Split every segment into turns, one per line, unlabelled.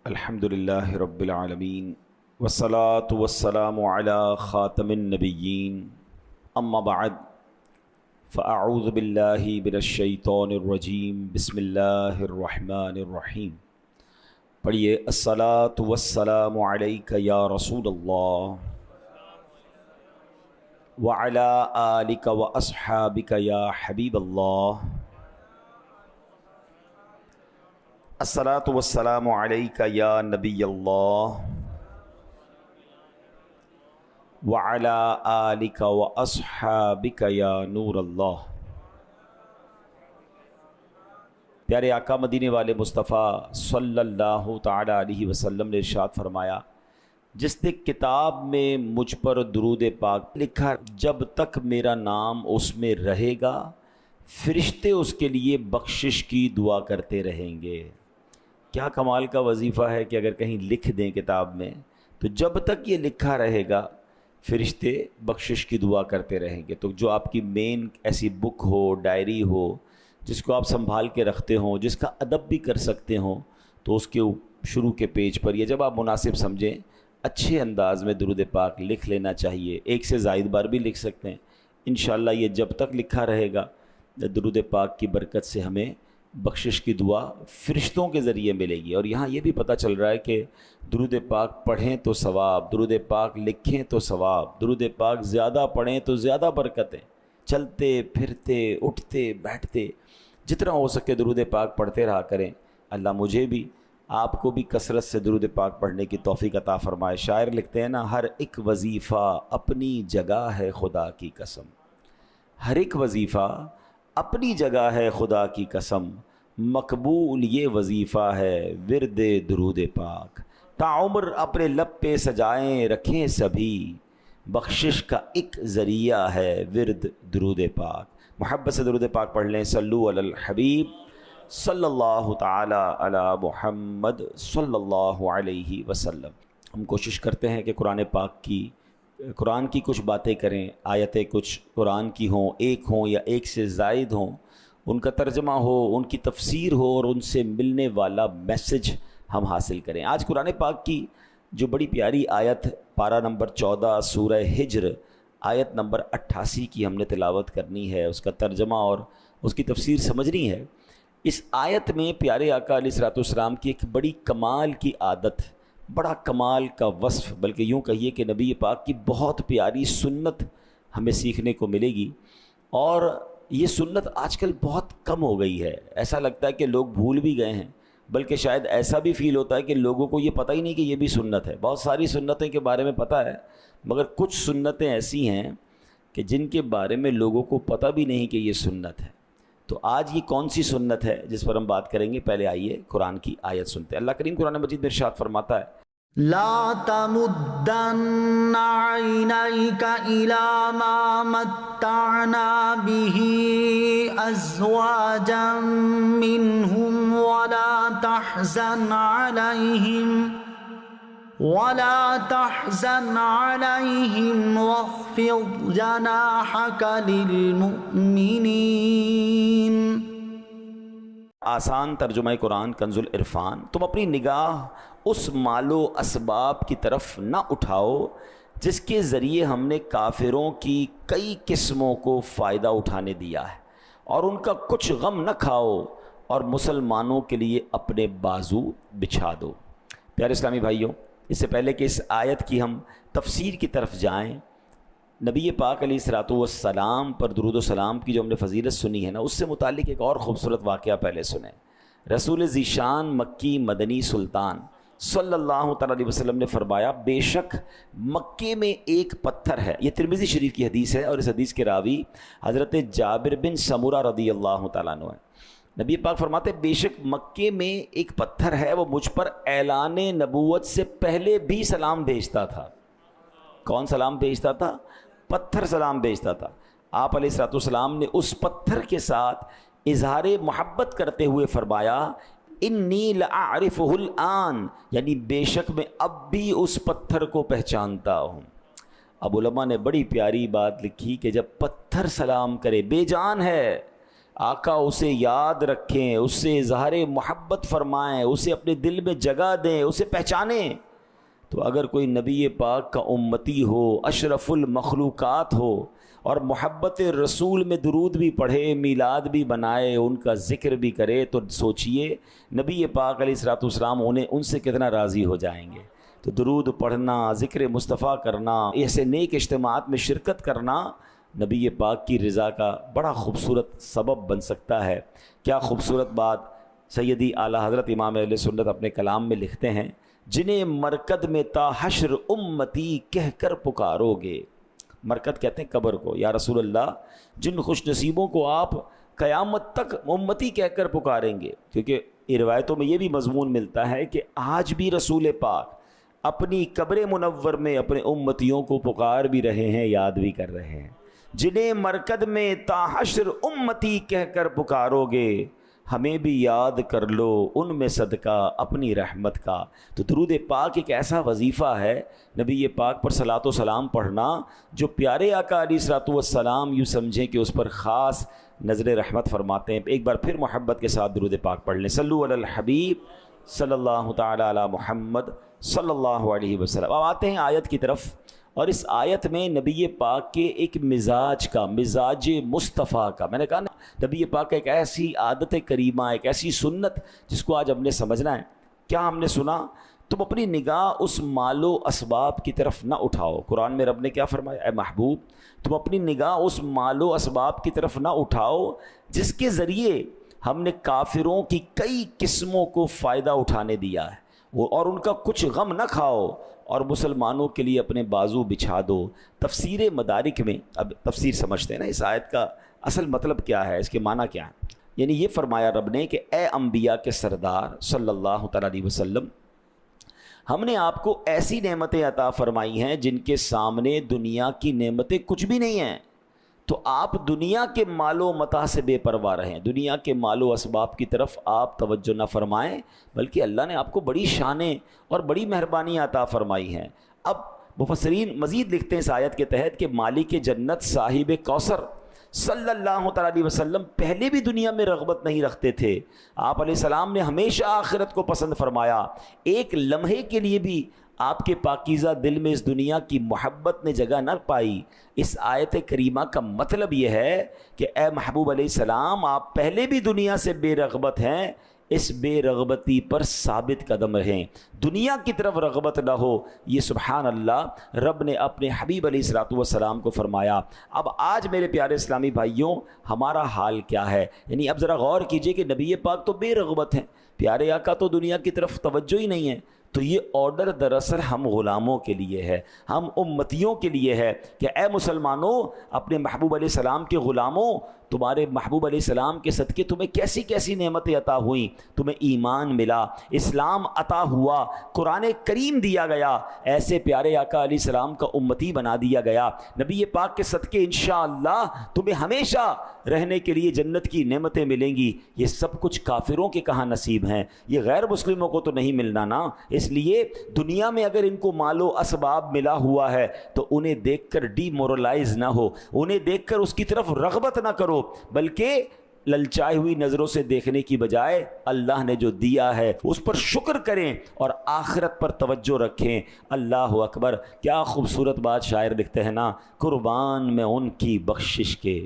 الحمدللہ رب العالمین والصلاة والسلام علی خاتم النبیین اما بعد فاعوذ باللہ من الشیطان الرجیم بسم اللہ الرحمن الرحیم۔ پڑھیے الصلاة والسلام علیک یا رسول اللہ وعلی آلک واصحابک یا حبیب اللہ۔ الصلاة والسلام علیک یا نبی اللہ وعلی آلک واصحابک یا نور اللہ۔ پیارے آقا مدینے والے مصطفیٰ صلی اللہ تعالی علیہ وسلم نے ارشاد فرمایا، جس نے کتاب میں مجھ پر درود پاک لکھا، جب تک میرا نام اس میں رہے گا فرشتے اس کے لیے بخشش کی دعا کرتے رہیں گے۔ کیا کمال کا وظیفہ ہے کہ اگر کہیں لکھ دیں کتاب میں تو جب تک یہ لکھا رہے گا فرشتے بخشش کی دعا کرتے رہیں گے۔ تو جو آپ کی مین ایسی بک ہو، ڈائری ہو، جس کو آپ سنبھال کے رکھتے ہوں، جس کا ادب بھی کر سکتے ہوں، تو اس کے شروع کے پیج پر یا جب آپ مناسب سمجھیں اچھے انداز میں درود پاک لکھ لینا چاہیے۔ ایک سے زائد بار بھی لکھ سکتے ہیں۔ انشاءاللہ یہ جب تک لکھا رہے گا درود پاک کی برکت سے ہمیں بخشش کی دعا فرشتوں کے ذریعے ملے گی۔ اور یہاں یہ بھی پتہ چل رہا ہے کہ درود پاک پڑھیں تو ثواب، درود پاک لکھیں تو ثواب، درود پاک زیادہ پڑھیں تو زیادہ برکتیں۔ چلتے پھرتے اٹھتے بیٹھتے جتنا ہو سکے درود پاک پڑھتے رہا کریں۔ اللہ مجھے بھی آپ کو بھی کثرت سے درود پاک پڑھنے کی توفیق عطا فرمائے۔ شاعر لکھتے ہیں نا، ہر ایک وظیفہ اپنی جگہ ہے خدا کی قسم، ہر ایک وظیفہ اپنی جگہ ہے خدا کی قسم، مقبول یہ وظیفہ ہے ورد درود پاک، تعمر اپنے لب پہ سجائیں رکھیں سبھی، بخشش کا ایک ذریعہ ہے ورد درود پاک۔ محبت سے درود پاک پڑھ لیں۔ صلو علی الحبیب صلی اللہ تعالی علی محمد صلی اللہ علیہ وسلم۔ ہم کوشش کرتے ہیں کہ قرآن کی کچھ باتیں کریں، آیتیں کچھ قرآن کی ہوں، ایک ہوں یا ایک سے زائد ہوں، ان کا ترجمہ ہو، ان کی تفسیر ہو اور ان سے ملنے والا میسج ہم حاصل کریں۔ آج قرآن پاک کی جو بڑی پیاری آیت پارہ نمبر 14 سورہ ہجر آیت نمبر 88 کی ہم نے تلاوت کرنی ہے، اس کا ترجمہ اور اس کی تفسیر سمجھنی ہے۔ اس آیت میں پیارے آقا علیہ الصلوۃ والسلام کی ایک بڑی کمال کی عادت، بڑا کمال کا وصف، بلکہ یوں کہیے کہ نبی پاک کی بہت پیاری سنت ہمیں سیکھنے کو ملے گی۔ اور یہ سنت آج کل بہت کم ہو گئی ہے، ایسا لگتا ہے کہ لوگ بھول بھی گئے ہیں، بلکہ شاید ایسا بھی فیل ہوتا ہے کہ لوگوں کو یہ پتہ ہی نہیں کہ یہ بھی سنت ہے۔ بہت ساری سنتیں کے بارے میں پتہ ہے، مگر کچھ سنتیں ایسی ہیں کہ جن کے بارے میں لوگوں کو پتہ بھی نہیں کہ یہ سنت ہے۔ تو آج یہ کون سی سنت ہے جس پر ہم بات کریں گے؟ پہلے آئیے قرآن کی آیت سنتے ہیں۔ اللہ کریم قرآن مجید میں ارشاد فرماتا ہے،
لا تمدن عینیک الی ما متعنا به ازواجا منهم ولا تحزن علیہم واخفض جناحک للمؤمنین۔
آسان ترجمہ قرآن کنز العرفان، تم اپنی نگاہ اس مال و اسباب کی طرف نہ اٹھاؤ جس کے ذریعے ہم نے کافروں کی کئی قسموں کو فائدہ اٹھانے دیا ہے، اور ان کا کچھ غم نہ کھاؤ، اور مسلمانوں کے لیے اپنے بازو بچھا دو۔ پیارے اسلامی بھائیوں، اس سے پہلے کہ اس آیت کی ہم تفسیر کی طرف جائیں، نبی پاک علیہ الصلوۃ والسلام پر درود و سلام کی جو ہم نے فضیلت سنی ہے نا، اس سے متعلق ایک اور خوبصورت واقعہ پہلے سنیں۔ رسول ذیشان مکی مدنی سلطان صلی اللہ تعالی علیہ وسلم نے فرمایا، بے شک مکے میں ایک پتھر ہے۔ یہ ترمذی شریف کی حدیث ہے، اور اس حدیث کے راوی حضرت جابر بن سمورہ رضی اللہ تعالیٰ عنہ ہیں۔ نبی پاک فرماتے، بے شک مکے میں ایک پتھر ہے، وہ مجھ پر اعلان نبوت سے پہلے بھی سلام بھیجتا تھا۔ کون سلام بھیجتا تھا؟ پتھر سلام بھیجتا تھا۔ آپ علیہ الصلوۃ والسلام نے اس پتھر کے ساتھ اظہار محبت کرتے ہوئے فرمایا، انی لأعرفہ الآن، یعنی بے شک میں اب بھی اس پتھر کو پہچانتا ہوں۔ اب علماء نے بڑی پیاری بات لکھی کہ جب پتھر سلام کرے، بے جان ہے، آقا اسے یاد رکھیں، اس سے اظہار محبت فرمائیں، اسے اپنے دل میں جگہ دیں، اسے پہچانیں۔ تو اگر کوئی نبی پاک کا امتی ہو، اشرف المخلوقات ہو، اور محبت رسول میں درود بھی پڑھے، میلاد بھی بنائے، ان کا ذکر بھی کرے، تو سوچئے نبی پاک علیہ الصلوۃ والسلام ان سے کتنا راضی ہو جائیں گے۔ تو درود پڑھنا، ذکر مصطفیٰ کرنا، ایسے نیک اجتماعات میں شرکت کرنا نبی پاک کی رضا کا بڑا خوبصورت سبب بن سکتا ہے۔ کیا خوبصورت بات سیدی اعلیٰ حضرت امام اہل سنت اپنے کلام میں لکھتے ہیں، جنہیں مرکد میں تا حشر امتی کہہ کر پکارو گے۔ مرکد کہتے ہیں قبر کو۔ یا رسول اللہ، جن خوش نصیبوں کو آپ قیامت تک امتی کہہ کر پکاریں گے، کیونکہ روایتوں میں یہ بھی مضمون ملتا ہے کہ آج بھی رسول پاک اپنی قبر منور میں اپنے امتیوں کو پکار بھی رہے ہیں، یاد بھی کر رہے ہیں۔ جنہیں مرکد میں تا حشر امتی کہہ کر پکارو گے، ہمیں بھی یاد کر لو ان میں صدقہ اپنی رحمت کا۔ تو درود پاک ایک ایسا وظیفہ ہے، نبی پاک پر صلاۃ و سلام پڑھنا، جو پیارے آقا علیہ الصلوۃ والسلام یوں سمجھیں کہ اس پر خاص نظر رحمت فرماتے ہیں۔ ایک بار پھر محبت کے ساتھ درود پاک پڑھ لیں۔ صلو علی الحبیب صلی اللہ تعالی علی محمد صلی اللہ علیہ وسلم۔ اب آتے ہیں آیت کی طرف، اور اس آیت میں نبی پاک کے ایک مزاج مصطفیٰ کا، میں نے کہا نا نبی پاک کا ایک ایسی عادت کریمہ، ایک ایسی سنت جس کو آج ہم نے سمجھنا ہے۔ کیا ہم نے سنا؟ تم اپنی نگاہ اس مال و اسباب کی طرف نہ اٹھاؤ۔ قرآن میں رب نے کیا فرمایا؟ اے محبوب، تم اپنی نگاہ اس مال و اسباب کی طرف نہ اٹھاؤ جس کے ذریعے ہم نے کافروں کی کئی قسموں کو فائدہ اٹھانے دیا ہے، اور ان کا کچھ غم نہ کھاؤ، اور مسلمانوں کے لیے اپنے بازو بچھا دو۔ تفسیر مدارک میں، اب تفسیر سمجھتے ہیں نا اس آیت کا اصل مطلب کیا ہے، اس کے معنی کیا ہے۔ یعنی یہ فرمایا رب نے کہ اے انبیاء کے سردار صلی اللہ تعالیٰ علیہ وسلم، ہم نے آپ کو ایسی نعمتیں عطا فرمائی ہیں جن کے سامنے دنیا کی نعمتیں کچھ بھی نہیں ہیں، تو آپ دنیا کے مال و متاع سے بے پرواہ رہیں، دنیا کے مال و اسباب کی طرف آپ توجہ نہ فرمائیں، بلکہ اللہ نے آپ کو بڑی شانیں اور بڑی مہربانیاں عطا فرمائی ہیں۔ اب مفسرین مزید لکھتے ہیں اس آیت کے تحت کہ مالک جنت صاحب کوثر صلی اللہ تعالیٰ علیہ وسلم پہلے بھی دنیا میں رغبت نہیں رکھتے تھے۔ آپ علیہ السلام نے ہمیشہ آخرت کو پسند فرمایا، ایک لمحے کے لیے بھی آپ کے پاکیزہ دل میں اس دنیا کی محبت نے جگہ نہ پائی۔ اس آیت کریمہ کا مطلب یہ ہے کہ اے محبوب علیہ السلام، آپ پہلے بھی دنیا سے بے رغبت ہیں، اس بے رغبتی پر ثابت قدم رہیں، دنیا کی طرف رغبت نہ ہو۔ یہ سبحان اللہ رب نے اپنے حبیب علیہ الصلوۃ والسلام کو فرمایا۔ اب آج میرے پیارے اسلامی بھائیوں، ہمارا حال کیا ہے؟ یعنی اب ذرا غور کیجئے کہ نبی پاک تو بے رغبت ہیں، پیارے آقا تو دنیا کی طرف توجہ ہی نہیں ہے۔ تو یہ آرڈر دراصل ہم غلاموں کے لیے ہے، ہم امتیوں کے لیے ہے کہ اے مسلمانوں، اپنے محبوب علیہ السلام کے غلاموں، تمہارے محبوب علیہ السلام کے صدقے تمہیں کیسی کیسی نعمتیں عطا ہوئیں، تمہیں ایمان ملا، اسلام عطا ہوا، قرآن کریم دیا گیا، ایسے پیارے آقا علیہ السلام کا امتی بنا دیا گیا، نبی پاک کے صدقے انشاءاللہ تمہیں ہمیشہ رہنے کے لیے جنت کی نعمتیں ملیں گی۔ یہ سب کچھ کافروں کے کہاں نصیب ہیں، یہ غیر مسلموں کو تو نہیں ملنا نا۔ اس لیے دنیا میں اگر ان کو مال و اسباب ملا ہوا ہے تو انہیں دیکھ کر ڈی مورلائز نہ ہو، انہیں دیکھ کر اس کی طرف رغبت نہ کرو، بلکہ للچائی ہوئی نظروں سے دیکھنے کی بجائے اللہ نے جو دیا ہے اس پر شکر کریں اور آخرت پر توجہ رکھیں۔ اللہ اکبر، کیا خوبصورت بات شاعر لکھتے ہیں نا، قربان میں ان کی بخشش کے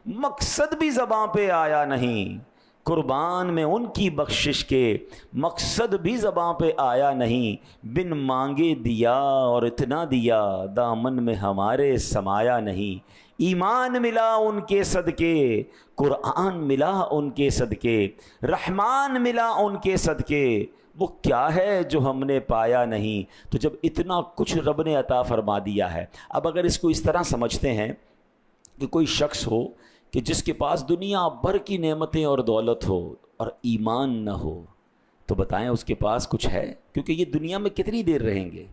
مقصد بھی زباں پہ آیا نہیں، قربان میں ان کی بخشش کے مقصد بھی زباں پہ آیا نہیں، بن مانگے دیا اور اتنا دیا، دامن میں ہمارے سمایا نہیں، ایمان ملا ان کے صدقے، قرآن ملا ان کے صدقے، رحمان ملا ان کے صدقے، وہ کیا ہے جو ہم نے پایا نہیں۔ تو جب اتنا کچھ رب نے عطا فرما دیا ہے، اب اگر اس کو اس طرح سمجھتے ہیں کہ کوئی شخص ہو کہ جس کے پاس دنیا بھر کی نعمتیں اور دولت ہو اور ایمان نہ ہو، تو بتائیں اس کے پاس کچھ ہے؟ کیونکہ یہ دنیا میں کتنی دیر رہیں گے۔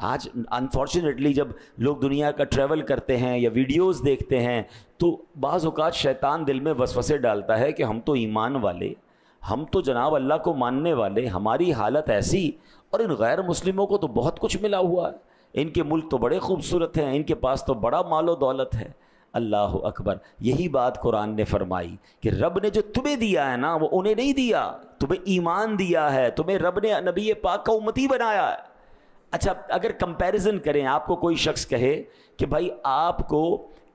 آج انفارچونیٹلی جب لوگ دنیا کا ٹریول کرتے ہیں یا ویڈیوز دیکھتے ہیں تو بعض اوقات شیطان دل میں وسوسے ڈالتا ہے کہ ہم تو ایمان والے، ہم تو جناب اللہ کو ماننے والے، ہماری حالت ایسی، اور ان غیر مسلموں کو تو بہت کچھ ملا ہوا ہے، ان کے ملک تو بڑے خوبصورت ہیں، ان کے پاس تو بڑا مال و دولت ہے۔ اللہ اکبر. یہی بات قرآن نے فرمائی کہ رب نے جو تمہیں دیا ہے نا وہ انہیں نہیں دیا, تمہیں ایمان دیا ہے, تمہیں رب نے نبی پاک کا امتی بنایا ہے. اچھا اگر کمپیریزن کریں, آپ کو کوئی شخص کہے کہ بھائی آپ کو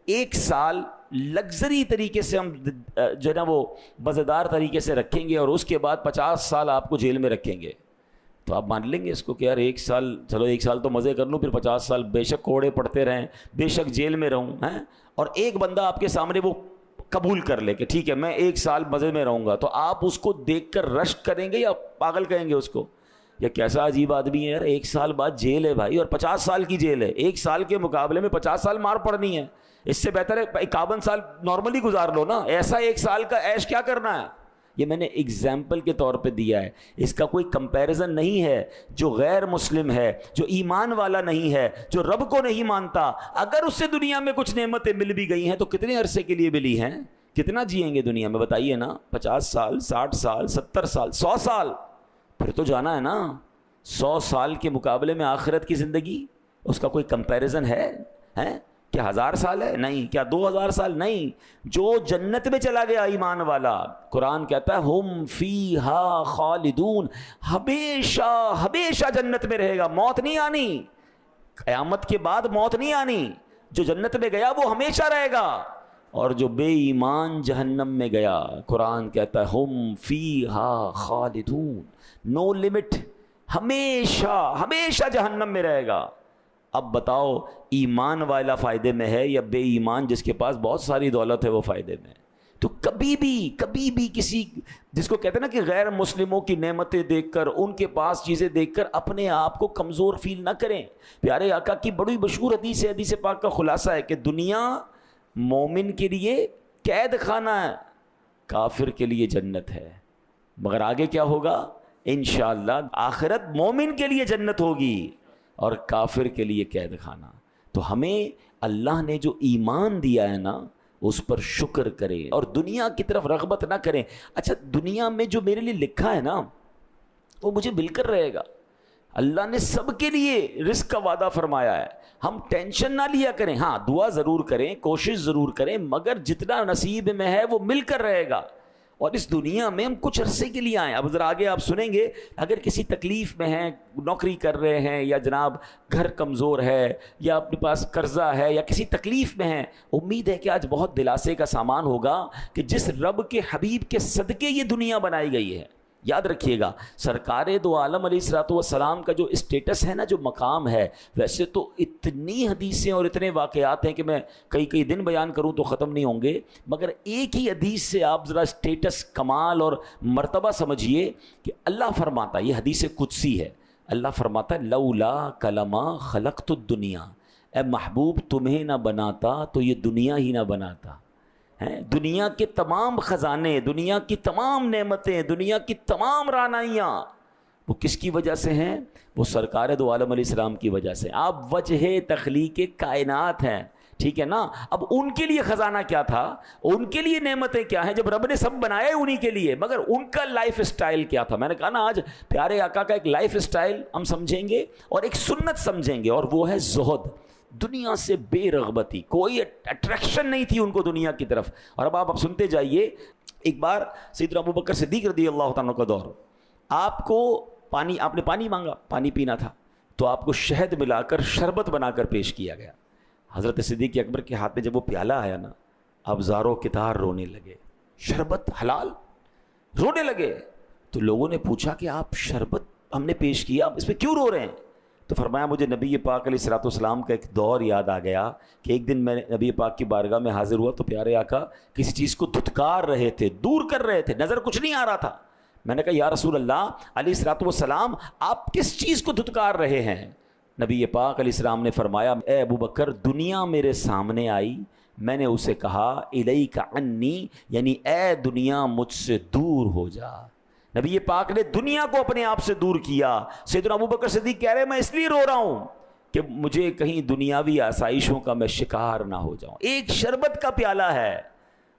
1 سال لگژری طریقے سے ہم جو ہے نا وہ مزیدار طریقے سے رکھیں گے اور اس کے بعد 50 سال آپ کو جیل میں رکھیں گے, تو آپ مان لیں گے اس کو کہ یار 1 سال, چلو 1 سال تو مزے کر لوں, پھر 50 سال بے شک کوڑے پڑتے رہیں, بے شک جیل میں رہوں ہیں. اور ایک بندہ آپ کے سامنے وہ قبول کر لے کہ ٹھیک ہے میں 1 سال مزے میں رہوں گا, تو آپ اس کو دیکھ کر رشک کریں گے یا پاگل کہیں گے اس کو؟ یا کیسا عجیب آدمی ہے یار, 1 سال بعد جیل ہے بھائی, اور 50 سال کی جیل ہے. 1 سال کے مقابلے میں 50 سال مار پڑنی ہے, اس سے بہتر ہے 51 سال نارملی گزار لو نا. ایسا 1 سال کا عیش کیا کرنا ہے؟ یہ میں نے ایگزامپل کے طور پہ دیا ہے, اس کا کوئی کمپیریزن نہیں ہے. جو غیر مسلم ہے, جو ایمان والا نہیں ہے, جو رب کو نہیں مانتا, اگر اس سے دنیا میں کچھ نعمتیں مل بھی گئی ہیں تو کتنے عرصے کے لیے ملی ہیں؟ کتنا جئیں گے دنیا میں بتائیے نا؟ 50 سال, 60 سال, 70 سال, 100 سال, پھر تو جانا ہے نا. 100 سال کے مقابلے میں آخرت کی زندگی, اس کا کوئی کمپیریزن ہے؟ کیا 1000 سال ہے؟ نہیں. کیا 2000 سال؟ نہیں. جو جنت میں چلا گیا ایمان والا, قرآن کہتا ہے ہم فیہا خالدون, ہمیشہ ہمیشہ جنت میں رہے گا, موت نہیں آنی, قیامت کے بعد موت نہیں آنی. جو جنت میں گیا وہ ہمیشہ رہے گا, اور جو بے ایمان جہنم میں گیا, قرآن کہتا ہے ہم فیہا خالدون, نو لمٹ, ہمیشہ ہمیشہ جہنم میں رہے گا. اب بتاؤ ایمان والا فائدے میں ہے یا بے ایمان جس کے پاس بہت ساری دولت ہے وہ فائدے میں؟ تو کبھی بھی کسی, جس کو کہتے ہیں نا کہ غیر مسلموں کی نعمتیں دیکھ کر, ان کے پاس چیزیں دیکھ کر اپنے آپ کو کمزور فیل نہ کریں. پیارے آقا کی بڑی مشہور حدیث ہے, حدیث پاک کا خلاصہ ہے کہ دنیا مومن کے لیے قید خانہ ہے, کافر کے لیے جنت ہے. مگر آگے کیا ہوگا؟ انشاءاللہ آخرت مومن کے لیے جنت ہوگی اور کافر کے لیے قید خانہ. تو ہمیں اللہ نے جو ایمان دیا ہے نا اس پر شکر کریں اور دنیا کی طرف رغبت نہ کریں. اچھا دنیا میں جو میرے لیے لکھا ہے نا وہ مجھے مل کر رہے گا. اللہ نے سب کے لیے رزق کا وعدہ فرمایا ہے, ہم ٹینشن نہ لیا کریں. ہاں دعا ضرور کریں, کوشش ضرور کریں, مگر جتنا نصیب میں ہے وہ مل کر رہے گا. اور اس دنیا میں ہم کچھ عرصے کے لیے آئیں. اب ذرا آگے آپ سنیں گے, اگر کسی تکلیف میں ہیں, نوکری کر رہے ہیں, یا جناب گھر کمزور ہے, یا اپنے پاس قرضہ ہے, یا کسی تکلیف میں ہیں, امید ہے کہ آج بہت دلاسے کا سامان ہوگا کہ جس رب کے حبیب کے صدقے یہ دنیا بنائی گئی ہے. یاد رکھیے گا سرکار دو عالم علیہ الصلوۃ والسلام کا جو اسٹیٹس ہے نا, جو مقام ہے, ویسے تو اتنی حدیثیں اور اتنے واقعات ہیں کہ میں کئی دن بیان کروں تو ختم نہیں ہوں گے, مگر ایک ہی حدیث سے آپ ذرا اسٹیٹس, کمال اور مرتبہ سمجھیے کہ اللہ فرماتا, یہ حدیث قدسی ہے, اللہ فرماتا ہے لولا کلمہ خلقت الدنیا, اے محبوب تمہیں نہ بناتا تو یہ دنیا ہی نہ بناتا. دنیا کے تمام خزانے, دنیا کی تمام نعمتیں, دنیا کی تمام رعنائیاں وہ کس کی وجہ سے ہیں؟ وہ سرکار دو عالم علیہ السلام کی وجہ سے. آپ وجہ تخلیق کائنات ہیں, ٹھیک ہے نا. اب ان کے لیے خزانہ کیا تھا, ان کے لیے نعمتیں کیا ہیں, جب رب نے سب بنایا انہی کے لیے, مگر ان کا لائف اسٹائل کیا تھا. میں نے کہا نا آج پیارے آقا کا ایک لائف اسٹائل ہم سمجھیں گے اور ایک سنت سمجھیں گے, اور وہ ہے زہد, دنیا سے بے رغبتی, کوئی اٹریکشن نہیں تھی ان کو دنیا کی طرف. اور اب آپ سنتے جائیے. ایک بار سیدنا ابوبکر صدیق رضی اللہ تعالیٰ کا دور, آپ کو پانی, آپ نے پانی مانگا, پانی پینا تھا, تو آپ کو شہد ملا کر شربت بنا کر پیش کیا گیا. حضرت صدیق اکبر کے ہاتھ میں جب وہ پیالہ آیا نا, اب زاروں کتار رونے لگے. شربت حلال, رونے لگے. تو لوگوں نے پوچھا کہ آپ شربت ہم نے پیش کیا, آپ اس پہ کیوں رو رہے ہیں؟ تو فرمایا مجھے نبی پاک علیہ الصلوۃ والسلام کا ایک دور یاد آ گیا کہ ایک دن میں نبی پاک کی بارگاہ میں حاضر ہوا تو پیارے آقا کسی چیز کو دھتکار رہے تھے, دور کر رہے تھے, نظر کچھ نہیں آ رہا تھا. میں نے کہا یا رسول اللہ علیہ الصلوۃ والسلام آپ کس چیز کو دھتکار رہے ہیں؟ نبی پاک علیہ السلام نے فرمایا اے ابو بکر, دنیا میرے سامنے آئی, میں نے اسے کہا الیک عنی, یعنی اے دنیا مجھ سے دور ہو جا. نبی پاک نے دنیا کو اپنے آپ سے دور کیا. سیدنا ابوبکر صدیق کہہ رہے میں اس لیے رو رہا ہوں کہ مجھے کہیں دنیاوی آسائشوں کا میں شکار نہ ہو جاؤں. ایک شربت کا پیالہ ہے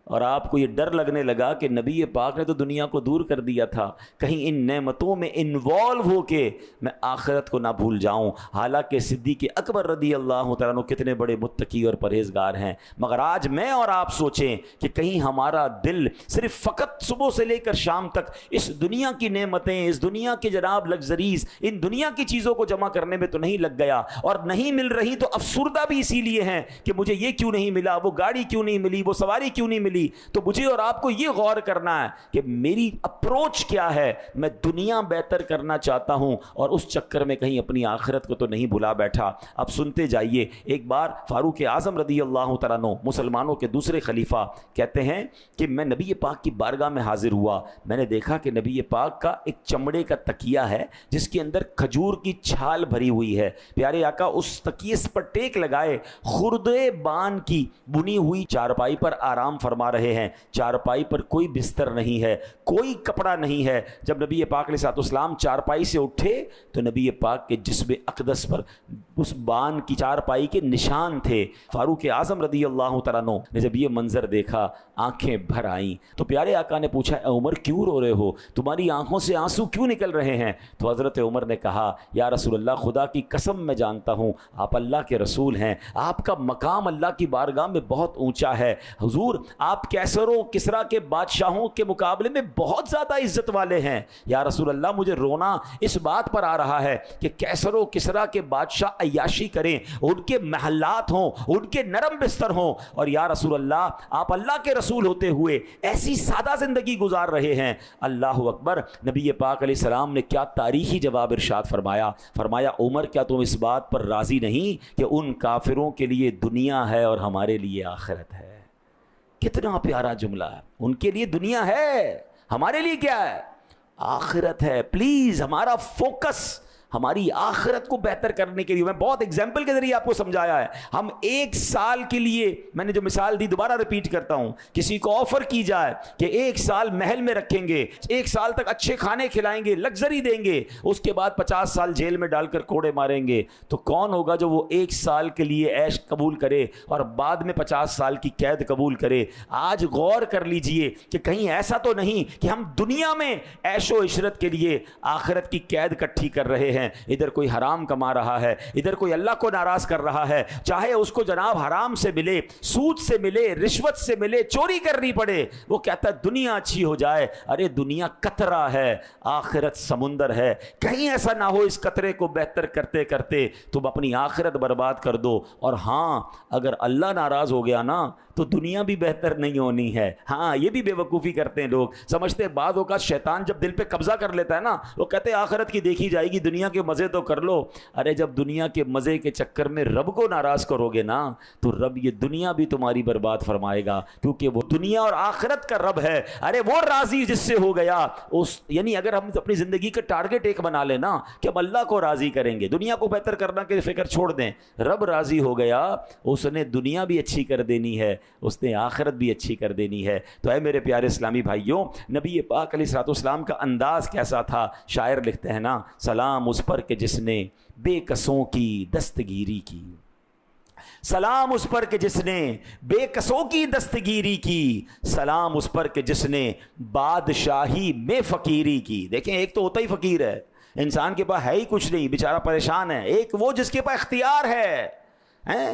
اور آپ کو یہ ڈر لگنے لگا کہ نبی پاک نے تو دنیا کو دور کر دیا تھا، کہیں ان نعمتوں میں انوالو ہو کے میں آخرت کو نہ بھول جاؤں۔ حالانکہ صدیق اکبر رضی اللہ تعالیٰ عنہ کتنے بڑے متقی اور پرہیزگار ہیں، مگر آج میں اور آپ سوچیں کہ کہیں ہمارا دل صرف فقط صبح سے لے کر شام تک اس دنیا کی نعمتیں، اس دنیا کے جناب لگژریز، ان دنیا کی چیزوں کو جمع کرنے میں تو نہیں لگ گیا، اور نہیں مل رہی تو افسردہ بھی اسی لیے ہیں کہ مجھے یہ کیوں نہیں ملا، وہ گاڑی کیوں نہیں ملی، وہ سواری کیوں نہیں ملی۔ تو مجھے اور آپ کو یہ غور کرنا ہے کہ میری اپروچ کیا ہے، میں دنیا بہتر کرنا چاہتا ہوں اور اس چکر میں کہیں اپنی آخرت کو تو نہیں بھلا بیٹھا۔ اب سنتے جائیے، ایک بار فاروق اعظم رضی اللہ تعالیٰ عنہ مسلمانوں کے دوسرے خلیفہ کہتے ہیں کہ میں نبی پاک کی بارگاہ میں حاضر ہوا، میں نے دیکھا کہ نبی پاک کا ایک چمڑے کا تکیہ ہے جس کے اندر کھجور کی چھال بھری ہوئی ہے۔ پیارے آقا اس تکیے پر ٹیک لگائے خردے بان کی بنی ہوئی چارپائی پر آرام فرما رہے ہیں۔ چارپائی پر کوئی بستر نہیں ہے، کوئی کپڑا نہیں ہے۔ جب نبی پاک علیہ الصلوۃ والسلام چارپائی سے اٹھے تو نبی پاک کے جسم اقدس پر اس بان کی چارپائی کے نشان تھے۔ فاروق اعظم رضی اللہ تعالیٰ عنہ نے جب یہ منظر دیکھا آنکھیں بھر آئیں۔ تو پیارے آقا نے پوچھا اے عمر کیوں رو رہے ہو، تمہاری آنکھوں سے آنسو کیوں نکل رہے ہیں؟ تو حضرت عمر نے کہا یا رسول اللہ خدا کی قسم میں جانتا ہوں آپ اللہ کے رسول ہیں، آپ کا مقام اللہ کی بارگاہ میں بہت اونچا ہے، حضور آپ کیسر و کسریٰ کے بادشاہوں کے مقابلے میں بہت زیادہ عزت والے ہیں۔ یا رسول اللہ مجھے رونا اس بات پر آ رہا ہے کہ کیسر و کسریٰ کے بادشاہ عیاشی کریں، ان کے محلات ہوں، ان کے نرم بستر ہوں، اور یا رسول اللہ آپ اللہ کے رسول ہوتے ہوئے ایسی سادہ زندگی گزار رہے ہیں۔ اللہ اکبر۔ نبی پاک علیہ السلام نے کیا تاریخی جواب ارشاد فرمایا، فرمایا عمر کیا تم اس بات پر راضی نہیں کہ ان کافروں کے لیے دنیا ہے اور ہمارے لیے آخرت ہے؟ کتنا پیارا جملہ ہے، ان کے لیے دنیا ہے، ہمارے لیے کیا ہے؟ آخرت ہے۔ پلیز ہمارا فوکس ہماری آخرت کو بہتر کرنے کے لیے، میں بہت ایگزامپل کے ذریعے آپ کو سمجھایا ہے، ہم ایک سال کے لیے، میں نے جو مثال دی دوبارہ ریپیٹ کرتا ہوں، کسی کو آفر کی جائے کہ ایک سال محل میں رکھیں گے، ایک سال تک اچھے کھانے کھلائیں گے، لگژری دیں گے، اس کے بعد 50 سال جیل میں ڈال کر کوڑے ماریں گے، تو کون ہوگا جو وہ ایک سال کے لیے عیش قبول کرے اور بعد میں 50 سال کی قید قبول کرے؟ آج غور کر لیجئے کہ کہیں ایسا تو نہیں کہ ہم دنیا میں عیش و عشرت کے لیے آخرت کی قید اکٹھی کر رہے ہیں۔ ادھر کوئی حرام کما رہا ہے، ادھر کوئی اللہ کو ناراض کر رہا ہے، چاہے اس کو جناب حرام سے ملے، سود سے ملے، رشوت سے ملے، چوری کرنی پڑے، وہ کہتا ہے دنیا اچھی ہو جائے۔ ارے دنیا قطرہ ہے، آخرت سمندر ہے، کہیں ایسا نہ ہو اس قطرے کو بہتر کرتے کرتے تم اپنی آخرت برباد کر دو۔ اور ہاں اگر اللہ ناراض ہو گیا نا تو دنیا بھی بہتر نہیں ہونی ہے۔ ہاں یہ بھی بے وقوفی کرتے ہیں لوگ، سمجھتے ہیں بعض اوقات شیطان جب دل پہ قبضہ کر لیتا ہے نا، وہ کہتے ہیں آخرت کی دیکھی جائے گی، دنیا کے مزے تو کر لو۔ ارے جب دنیا کے مزے کے چکر میں رب کو ناراض کرو گے نا تو رب یہ دنیا بھی تمہاری برباد فرمائے گا، کیونکہ وہ دنیا اور آخرت کا رب ہے۔ ارے وہ راضی جس سے ہو گیا اس، یعنی اگر ہم اپنی زندگی کا ٹارگٹ ایک بنا لیں نا کہ ہم اللہ کو راضی کریں گے، دنیا کو بہتر کرنا کی فکر چھوڑ دیں، رب راضی ہو گیا، اس نے دنیا بھی اچھی کر دینی ہے، اس نے آخرت بھی اچھی کر دینی ہے۔ تو اے میرے پیارے اسلامی بھائیوں، نبی پاک علیہ الصلوۃ والسلام کا انداز کیسا تھا؟ شاعر لکھتے ہیں نا، سلام اس پر کہ جس نے بے کسوں کی دستگیری کی، سلام اس پر کہ جس نے بے کسوں کی دستگیری کی، سلام اس پر کہ جس نے بادشاہی میں فقیری کی۔ دیکھیں ایک تو ہوتا ہی فقیر ہے، انسان کے پاس ہے ہی کچھ نہیں، بیچارہ پریشان ہے، ایک وہ جس کے پاس اختیار ہے۔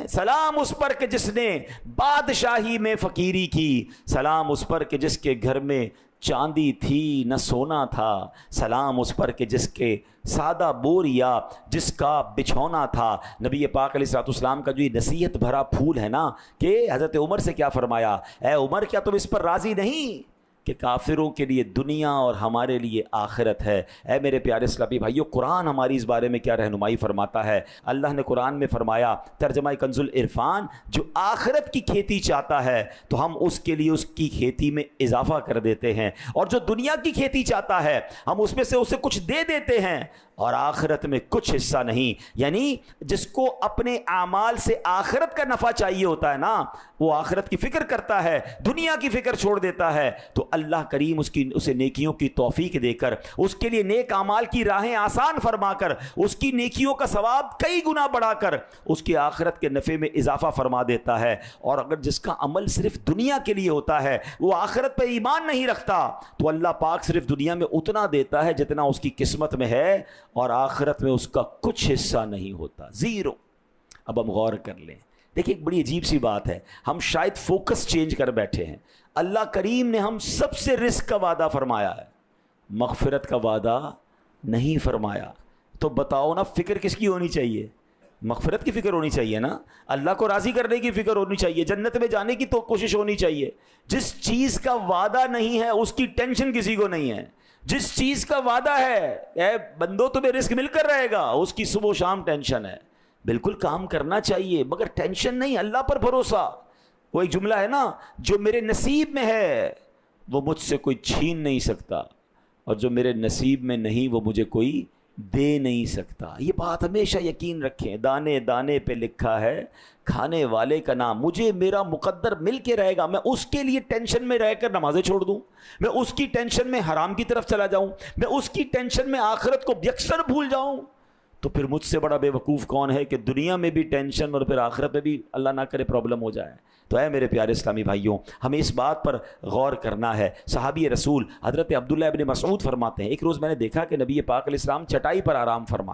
سلام اس پر کہ جس نے بادشاہی میں فقیری کی، سلام اس پر کہ جس کے گھر میں چاندی تھی نہ سونا تھا، سلام اس پر کہ جس کے سادہ بوریا جس کا بچھونا تھا۔ نبی پاک علیہ الصلوۃ والسلام کا جو یہ نصیحت بھرا پھول ہے نا، کہ حضرت عمر سے کیا فرمایا، اے عمر کیا تم اس پر راضی نہیں کہ کافروں کے لیے دنیا اور ہمارے لیے آخرت ہے؟ اے میرے پیارے اسلامی بھائیو، قرآن ہماری اس بارے میں کیا رہنمائی فرماتا ہے؟ اللہ نے قرآن میں فرمایا، ترجمہ کنز العرفان، جو آخرت کی کھیتی چاہتا ہے تو ہم اس کے لیے اس کی کھیتی میں اضافہ کر دیتے ہیں، اور جو دنیا کی کھیتی چاہتا ہے ہم اس میں سے اسے کچھ دے دیتے ہیں۔ اور آخرت میں کچھ حصہ نہیں. یعنی جس کو اپنے اعمال سے آخرت کا نفع چاہیے ہوتا ہے نا، وہ آخرت کی فکر کرتا ہے، دنیا کی فکر چھوڑ دیتا ہے، تو اللہ کریم اسے نیکیوں کی توفیق دے کر، اس کے لیے نیک اعمال کی راہیں آسان فرما کر، اس کی نیکیوں کا ثواب کئی گنا بڑھا کر اس کی آخرت کے نفع میں اضافہ فرما دیتا ہے. اور اگر جس کا عمل صرف دنیا کے لیے ہوتا ہے، وہ آخرت پہ ایمان نہیں رکھتا، تو اللہ پاک صرف دنیا میں اتنا دیتا ہے جتنا اس کی قسمت میں ہے، اور آخرت میں اس کا کچھ حصہ نہیں ہوتا، زیرو. اب ہم غور کر لیں، دیکھیں ایک بڑی عجیب سی بات ہے، ہم شاید فوکس چینج کر بیٹھے ہیں. اللہ کریم نے ہم سب سے رزق کا وعدہ فرمایا ہے، مغفرت کا وعدہ نہیں فرمایا. تو بتاؤ نا، فکر کس کی ہونی چاہیے؟ مغفرت کی فکر ہونی چاہیے نا، اللہ کو راضی کرنے کی فکر ہونی چاہیے، جنت میں جانے کی تو کوشش ہونی چاہیے. جس چیز کا وعدہ نہیں ہے اس کی ٹینشن کسی کو نہیں ہے. جس چیز کا وعدہ ہے، اے بندو تمہیں رزق مل کر رہے گا، اس کی صبح و شام ٹینشن ہے. بالکل کام کرنا چاہیے مگر ٹینشن نہیں، اللہ پر بھروسہ. وہ ایک جملہ ہے نا، جو میرے نصیب میں ہے وہ مجھ سے کوئی چھین نہیں سکتا، اور جو میرے نصیب میں نہیں وہ مجھے کوئی دے نہیں سکتا. یہ بات ہمیشہ یقین رکھیں، دانے دانے پہ لکھا ہے کھانے والے کا نام. مجھے میرا مقدر مل کے رہے گا، میں اس کے لیے ٹینشن میں رہ کر نمازیں چھوڑ دوں، میں اس کی ٹینشن میں حرام کی طرف چلا جاؤں، میں اس کی ٹینشن میں آخرت کو یکسر بھول جاؤں، تو پھر مجھ سے بڑا بے وقوف کون ہے کہ دنیا میں بھی ٹینشن اور پھر آخرت میں بھی اللہ نہ کرے پرابلم ہو جائے. تو اے میرے پیارے اسلامی بھائیوں، ہمیں اس بات پر غور کرنا ہے. صحابی رسول حضرت عبداللہ ابن مسعود فرماتے ہیں، ایک روز میں نے دیکھا کہ نبی پاک علیہ السلام چٹائی پر آرام فرما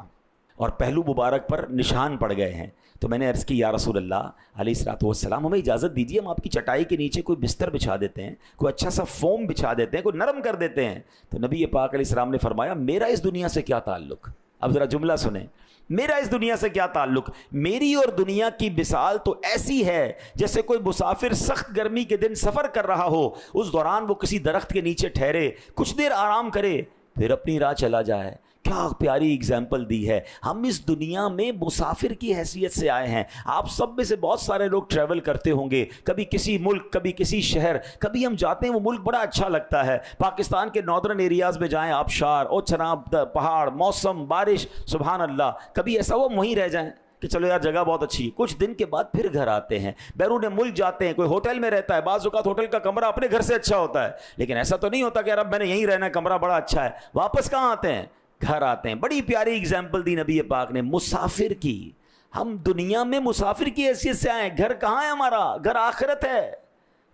اور پہلو مبارک پر نشان پڑ گئے ہیں. تو میں نے عرض کی، یا رسول اللہ علیہ الصلوۃ والسلام، ہمیں اجازت دیجیے ہم آپ کی چٹائی کے نیچے کوئی بستر بچھا دیتے ہیں، کوئی اچھا سا فوم بچھا دیتے ہیں، کوئی نرم کر دیتے ہیں. تو نبی پاک علیہ السلام نے فرمایا، میرا اس دنیا سے کیا تعلق؟ اب ذرا جملہ سنیں، میرا اس دنیا سے کیا تعلق؟ میری اور دنیا کی مثال تو ایسی ہے جیسے کوئی مسافر سخت گرمی کے دن سفر کر رہا ہو، اس دوران وہ کسی درخت کے نیچے ٹھہرے، کچھ دیر آرام کرے، پھر اپنی راہ چلا جائے. کیا پیاری اگزامپل دی ہے. ہم اس دنیا میں مسافر کی حیثیت سے آئے ہیں. آپ سب میں سے بہت سارے لوگ ٹریول کرتے ہوں گے، کبھی کسی ملک، کبھی کسی شہر، کبھی ہم جاتے ہیں وہ ملک بڑا اچھا لگتا ہے. پاکستان کے ناردرن ایریاز میں جائیں، آبشار، اوچھناب، پہاڑ، موسم، بارش، سبحان اللہ. کبھی ایسا ہو وہیں رہ جائیں کہ چلو یار جگہ بہت اچھی، کچھ دن کے بعد پھر گھر آتے ہیں. بیرون ملک جاتے ہیں، کوئی ہوٹل میں رہتا ہے، بعض اوقات ہوٹل کا کمرہ اپنے گھر سے اچھا ہوتا ہے، لیکن ایسا تو نہیں ہوتا کہ یار اب میں نے یہیں رہنا ہے، کمرہ بڑا اچھا ہے. واپس کہاں آتے ہیں؟ گھر آتے ہیں. بڑی پیاری اگزامپل دی نبی پاک نے مسافر کی. ہم دنیا میں مسافر کی حیثیت سے آئے، گھر کہاں ہے ہمارا؟ گھر آخرت ہے.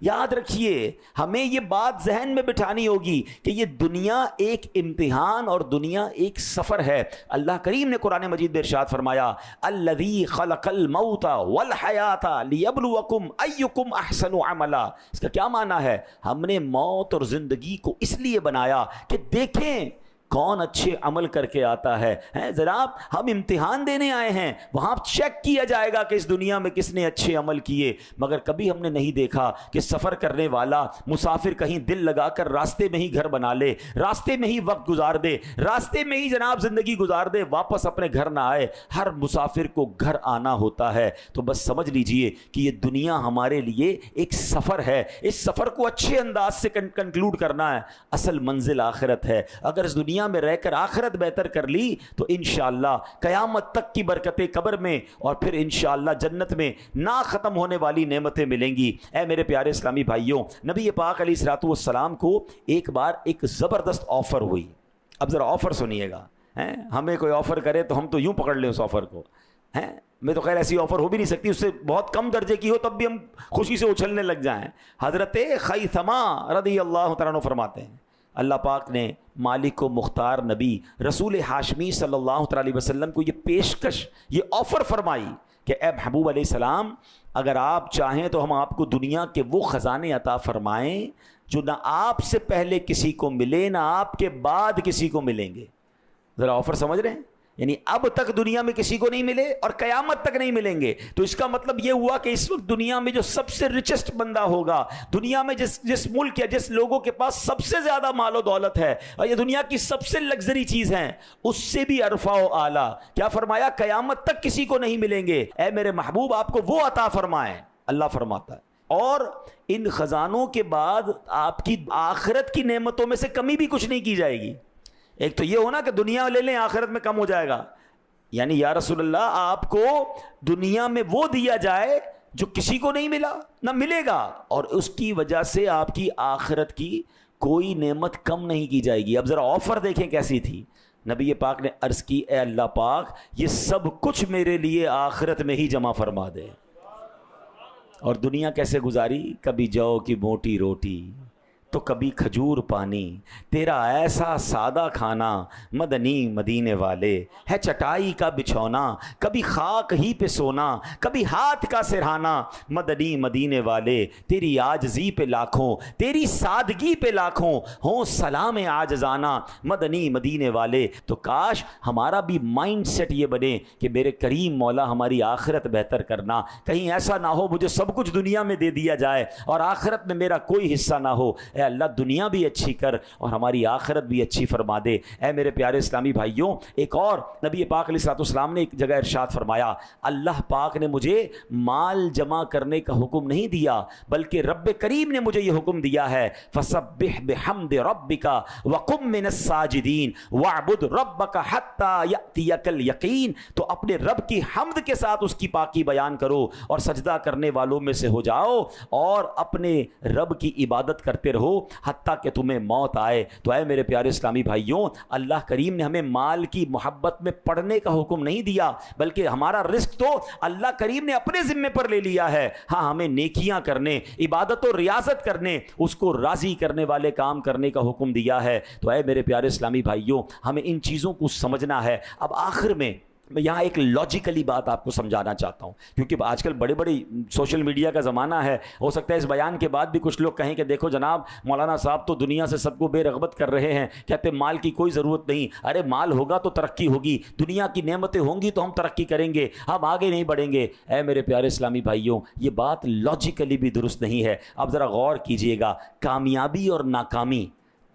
یاد رکھیے، ہمیں یہ بات ذہن میں بٹھانی ہوگی کہ یہ دنیا ایک امتحان اور دنیا ایک سفر ہے. اللہ کریم نے قرآن مجید میں ارشاد فرمایا، الذی خلق الموت والحیات لیبلوکم ایکم احسن عملا. اس کا کیا معنی ہے؟ ہم نے موت اور زندگی کو اس لیے بنایا کہ دیکھیں کون اچھے عمل کر کے آتا ہے. جناب ہم امتحان دینے آئے ہیں، وہاں چیک کیا جائے گا کہ اس دنیا میں کس نے اچھے عمل کیے. مگر کبھی ہم نے نہیں دیکھا کہ سفر کرنے والا مسافر کہیں دل لگا کر راستے میں ہی گھر بنا لے، راستے میں ہی وقت گزار دے، راستے میں ہی جناب زندگی گزار دے، واپس اپنے گھر نہ آئے. ہر مسافر کو گھر آنا ہوتا ہے. تو بس سمجھ لیجئے کہ یہ دنیا ہمارے لیے ایک سفر ہے. اس سفر کو اچھے انداز سے کنکلوڈ کرنا ہے. اصل منزل آخرت ہے. اگر اس دنیا میں رہ کر آخرت بہتر کر لی تو انشاءاللہ قیامت تک کی برکتیں قبر میں اور پھر انشاءاللہ جنت میں نہ ختم ہونے والی نعمتیں ملیں گی. اے میرے پیارے اسلامی بھائیوں، نبی پاک علیہ الصلوۃ والسلام کو ایک بار ایک زبردست آفر ہوئی. اب ذرا آفر سنیے گا. ہمیں کوئی آفر کرے تو ہم تو یوں پکڑ لیں اس آفر کو. میں تو خیر ایسی آفر ہو بھی نہیں سکتی، اس سے بہت کم درجے کی ہو تب بھی ہم خوشی سے اچھلنے لگ جائیں. حضرت خیثمہ رضی اللہ تعالیٰ عنہ فرماتے ہیں، اللہ پاک نے مالک و مختار نبی رسول ہاشمی صلی اللہ علیہ وسلم کو یہ پیشکش، یہ آفر فرمائی کہ اے محبوب علیہ السلام، اگر آپ چاہیں تو ہم آپ کو دنیا کے وہ خزانے عطا فرمائیں جو نہ آپ سے پہلے کسی کو ملے، نہ آپ کے بعد کسی کو ملیں گے. ذرا آفر سمجھ رہے ہیں؟ یعنی اب تک دنیا میں کسی کو نہیں ملے اور قیامت تک نہیں ملیں گے. تو اس کا مطلب یہ ہوا کہ اس وقت دنیا میں جو سب سے ریچسٹ بندہ ہوگا، دنیا میں جس ملک یا جس لوگوں کے پاس سب سے زیادہ مال و دولت ہے اور یہ دنیا کی سب سے لگژری چیز ہے، اس سے بھی ارفع و اعلیٰ، کیا فرمایا؟ قیامت تک کسی کو نہیں ملیں گے. اے میرے محبوب آپ کو وہ عطا فرمائیں. اللہ فرماتا ہے، اور ان خزانوں کے بعد آپ کی آخرت کی نعمتوں میں سے کمی بھی کچھ نہیں کی جائے گی. ایک تو یہ ہونا کہ دنیا لے لیں آخرت میں کم ہو جائے گا، یعنی یا رسول اللہ آپ کو دنیا میں وہ دیا جائے جو کسی کو نہیں ملا نہ ملے گا، اور اس کی وجہ سے آپ کی آخرت کی کوئی نعمت کم نہیں کی جائے گی۔ اب ذرا آفر دیکھیں کیسی تھی، نبی پاک نے عرض کی اے اللہ پاک یہ سب کچھ میرے لیے آخرت میں ہی جمع فرما دے۔ اور دنیا کیسے گزاری، کبھی جو کی موٹی روٹی تو کبھی کھجور پانی، تیرا ایسا سادہ کھانا مدنی مدینے والے، ہے چٹائی کا بچھونا کبھی خاک ہی پہ سونا، کبھی ہاتھ کا سرہانا مدنی مدینے والے، تیری عاجزی پہ لاکھوں تیری سادگی پہ لاکھوں ہوں سلام عاجزانہ مدنی مدینے والے۔ تو کاش ہمارا بھی مائنڈ سیٹ یہ بنے کہ میرے کریم مولا ہماری آخرت بہتر کرنا، کہیں ایسا نہ ہو مجھے سب کچھ دنیا میں دے دیا جائے اور آخرت میں میرا کوئی حصہ نہ ہو۔ اے اللہ دنیا بھی اچھی کر اور ہماری آخرت بھی اچھی فرما دے۔ اے میرے پیارے اسلامی بھائیوں، ایک اور نبی پاک علیہ الصلوۃ والسلام نے ایک جگہ ارشاد فرمایا، اللہ پاک نے مجھے مال جمع کرنے کا حکم نہیں دیا بلکہ رب کریم نے مجھے یہ حکم دیا ہے، فسبح بحمد ربک وقم من الساجدین واعبد ربک حتی یأتیک الیقین۔ تو اپنے رب کی حمد کے ساتھ اس کی پاکی بیان کرو اور سجدہ کرنے والوں میں سے ہو جاؤ اور اپنے رب کی عبادت کرتے رہو حتیٰ کہ تمہیں موت آئے۔ تو اے میرے پیارے اسلامی بھائیوں، اللہ کریم نے ہمیں مال کی محبت میں پڑنے کا حکم نہیں دیا بلکہ ہمارا رزق تو اللہ کریم نے اپنے ذمے پر لے لیا ہے۔ ہاں ہمیں نیکیاں کرنے، عبادت و ریاضت کرنے، اس کو راضی کرنے والے کام کرنے کا حکم دیا ہے۔ تو اے میرے پیارے اسلامی بھائیوں، ہمیں ان چیزوں کو سمجھنا ہے۔ اب آخر میں یہاں ایک لاجیکلی بات آپ کو سمجھانا چاہتا ہوں، کیونکہ آج کل بڑے بڑے سوشل میڈیا کا زمانہ ہے، ہو سکتا ہے اس بیان کے بعد بھی کچھ لوگ کہیں کہ دیکھو جناب مولانا صاحب تو دنیا سے سب کو بے رغبت کر رہے ہیں، کہتے مال کی کوئی ضرورت نہیں۔ ارے مال ہوگا تو ترقی ہوگی، دنیا کی نعمتیں ہوں گی تو ہم ترقی کریں گے، ہم آگے نہیں بڑھیں گے۔ اے میرے پیارے اسلامی بھائیوں، یہ بات لاجیکلی بھی درست نہیں ہے۔ اب ذرا غور کیجئے گا، کامیابی اور ناکامی،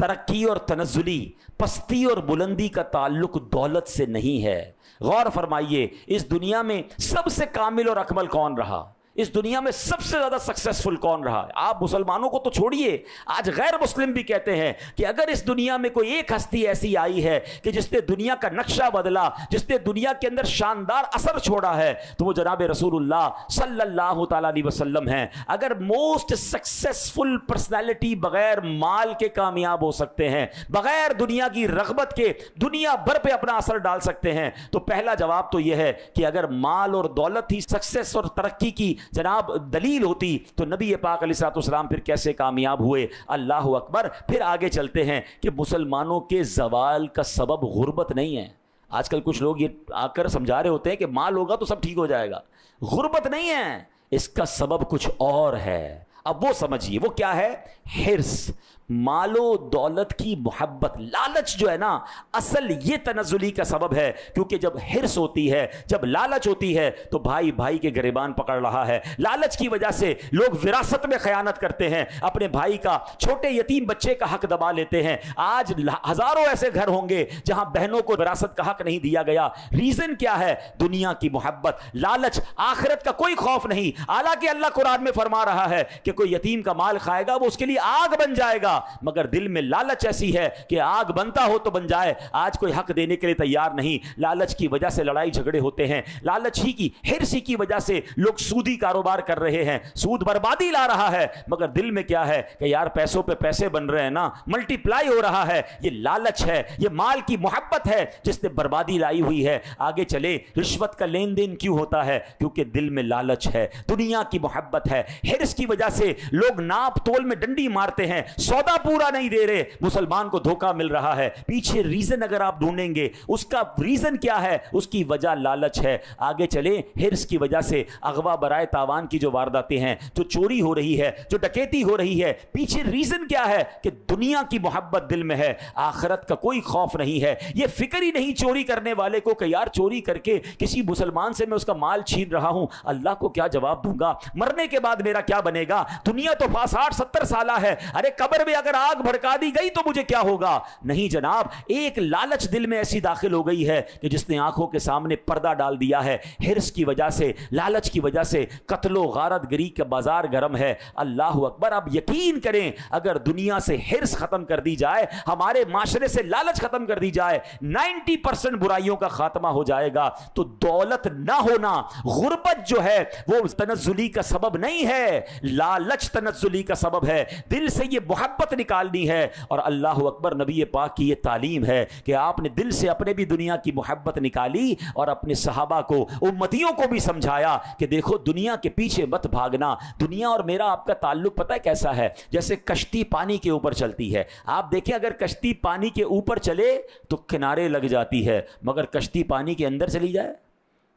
ترقی اور تنزلی، پستی اور بلندی کا تعلق دولت سے نہیں ہے۔ غور فرمائیے، اس دنیا میں سب سے کامل اور اکمل کون رہا؟ اس دنیا میں سب سے زیادہ سکسیسفل کون رہا؟ آپ مسلمانوں کو تو چھوڑیے، آج غیر مسلم بھی کہتے ہیں کہ اگر اس دنیا میں کوئی ایک ہستی ایسی آئی ہے کہ جس نے دنیا کا نقشہ بدلا، جس نے دنیا کے اندر شاندار اثر چھوڑا ہے، تو وہ جناب رسول اللہ صلی اللہ تعالیٰ علیہ وسلم ہیں۔ اگر موسٹ سکسیسفل پرسنالٹی بغیر مال کے کامیاب ہو سکتے ہیں، بغیر دنیا کی رغبت کے دنیا بھر پہ اپنا اثر ڈال سکتے ہیں، تو پہلا جواب تو یہ ہے کہ اگر مال اور دولت ہی سکسیس اور ترقی کی جناب دلیل ہوتی تو نبی پاک علیہ الصلوۃ والسلام پھر کیسے کامیاب ہوئے؟ اللہ اکبر۔ پھر آگے چلتے ہیں کہ مسلمانوں کے زوال کا سبب غربت نہیں ہے۔ آج کل کچھ لوگ یہ آ کر سمجھا رہے ہوتے ہیں کہ مال ہوگا تو سب ٹھیک ہو جائے گا، غربت نہیں ہے، اس کا سبب کچھ اور ہے۔ اب وہ سمجھیے وہ کیا ہے؟ حرص، مال و دولت کی محبت، لالچ جو ہے نا، اصل یہ تنزلی کا سبب ہے، کیونکہ جب حرص ہوتی ہے، جب لالچ ہوتی ہے تو بھائی بھائی کے گریبان پکڑ رہا ہے۔ لالچ کی وجہ سے لوگ وراثت میں خیانت کرتے ہیں، اپنے بھائی کا، چھوٹے یتیم بچے کا حق دبا لیتے ہیں۔ آج ہزاروں ایسے گھر ہوں گے جہاں بہنوں کو وراثت کا حق نہیں دیا گیا۔ ریزن کیا ہے؟ دنیا کی محبت، لالچ، آخرت کا کوئی خوف نہیں۔ حالانکہ اللہ قرآن میں فرما رہا ہے کہ کوئی یتیم کا مال کھائے گا وہ اس کے لیے آگ بن جائے گا، مگر دل میں لالچ ایسی ہے کہ آگ بنتا ہو تو بن جائے۔ آج کوئی حق دینے کے لیے تیار نہیں۔ لالچ کی وجہ سے لڑائی جھگڑے ہوتے ہیں، لالچ ہی کی، حرص کی وجہ سے لوگ سودی کاروبار کر رہے ہیں، سود بربادی لا رہا ہے، مگر دل میں کیا ہے کہ یار پیسوں پہ پیسے بن رہے ہیں نا، ملٹی پلائی ہو رہا ہے۔ یہ لالچ ہے، یہ مال کی محبت ہے جس نے بربادی لائی ہوئی ہے۔ آگے چلے، رشوت کا لین دین کیوں ہوتا ہے؟ کیونکہ دل میں لالچ ہے، دنیا کی محبت ہے۔ حرص کی وجہ سے لوگ ناپ تول میں ڈنڈی مارتے ہیں، سودا پورا نہیں دے رہے، مسلمان کو دھوکہ مل رہا ہے۔ پیچھے ریزن اگر آپ ڈھونڈیں گے، اس کا ریزن کیا ہے؟ اس کی وجہ لالچ ہے۔ آگے چلیں، حرص کی وجہ سے اغوا برائے تاوان کی جو وارداتیں ہیں، جو چوری ہو رہی ہے، جو ڈکیتی ہو رہی ہے، پیچھے ریزن کیا ہے؟ کہ دنیا کی محبت دل میں ہے، آخرت کا کوئی خوف نہیں ہے۔ یہ فکر ہی نہیں چوری کرنے والے کو کہ یار چوری کر کے کسی مسلمان سے میں اس کا مال چھین رہا ہوں، اللہ کو کیا جواب دوں گا؟ مرنے کے بعد میرا کیا بنے گا؟ دنیا تو 60-70 سالہ ہے، ارے قبر میں میں اگر آگ بھڑکا دی گئی تو مجھے کیا ہوگا؟ نہیں جناب، ایک لالچ دل میں ایسی داخل ہو گئی ہے کہ جس نے آنکھوں کے سامنے پردہ ڈال دیا ہے، حرص کی وجہ سے، لالچ کی وجہ سے قتل و غارت گری کا بازار گرم ہے۔ اللہ اکبر! آپ یقین کریں، اگر دنیا سے حرص ختم کر دی جائے، ہمارے معاشرے سے لالچ ختم کر دی جائے، 90% برائیوں کا خاتمہ ہو جائے گا۔ تو دولت نہ ہونا، غربت جو ہے وہ تنزلی کا سبب نہیں ہے، لالچ تنزلی کا سبب ہے۔ دل سے یہ محبت نکالنی ہے، اور اللہ اکبر، نبی پاک کی یہ تعلیم ہے کہ آپ نے دل سے اپنے بھی دنیا کی محبت نکالی اور اپنے صحابہ کو، امتیوں کو بھی سمجھایا کہ دیکھو دنیا کے پیچھے مت بھاگنا۔ دنیا اور میرا آپ کا تعلق پتہ ہے کیسا ہے؟ جیسے کشتی پانی کے اوپر چلتی ہے، آپ دیکھیں اگر کشتی پانی کے اوپر چلے تو کنارے لگ جاتی ہے، مگر کشتی پانی کے اندر چلی جائے